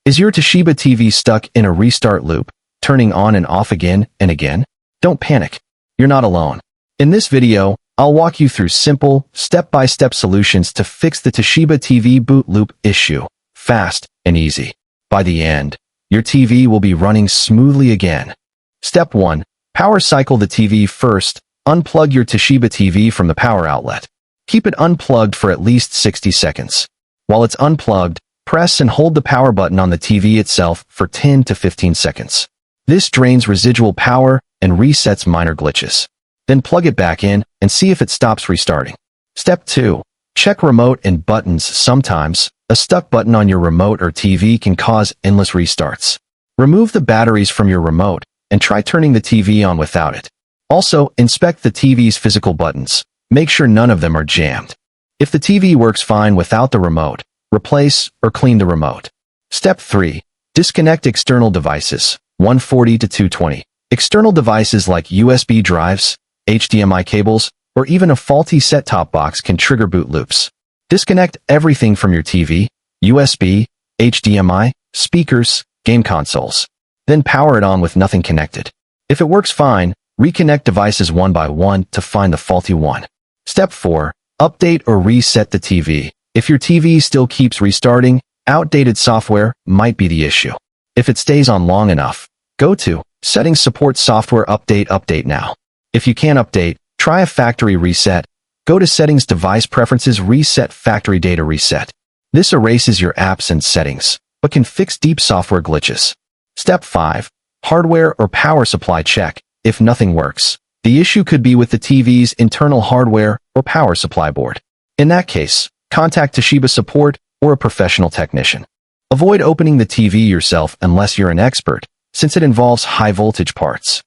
Is your Toshiba TV stuck in a restart loop, turning on and off again and again? Don't panic. You're not alone. In this video, I'll walk you through simple, step-by-step solutions to fix the Toshiba TV boot loop issue, fast and easy. By the end, your TV will be running smoothly again. Step 1. Power cycle the TV first. Unplug your Toshiba TV from the power outlet. Keep it unplugged for at least 60 seconds. While it's unplugged, press and hold the power button on the TV itself for 10 to 15 seconds. This drains residual power and resets minor glitches. Then plug it back in and see if it stops restarting. Step 2. Check remote and buttons. Sometimes, a stuck button on your remote or TV can cause endless restarts. Remove the batteries from your remote and try turning the TV on without it. Also, inspect the TV's physical buttons. Make sure none of them are jammed. If the TV works fine without the remote, replace or clean the remote. Step 3. Disconnect external devices, 140 to 220. External devices like USB drives, HDMI cables, or even a faulty set-top box can trigger boot loops. Disconnect everything from your TV, USB, HDMI, speakers, game consoles. Then power it on with nothing connected. If it works fine, reconnect devices one by one to find the faulty one. Step 4. Update or reset the TV. If your TV still keeps restarting, outdated software might be the issue. If it stays on long enough, go to Settings, Support Software Update now. If you can't update, try a factory reset. Go to Settings, Device Preferences, Reset Factory Data Reset. This erases your apps and settings, but can fix deep software glitches. Step 5. Hardware or power supply check. If nothing works, the issue could be with the TV's internal hardware or power supply board. In that case, contact Toshiba support or a professional technician. Avoid opening the TV yourself unless you're an expert, since it involves high-voltage parts.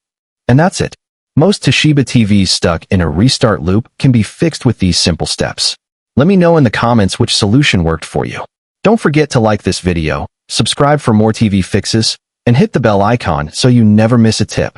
And that's it. Most Toshiba TVs stuck in a restart loop can be fixed with these simple steps. Let me know in the comments which solution worked for you. Don't forget to like this video, subscribe for more TV fixes, and hit the bell icon so you never miss a tip.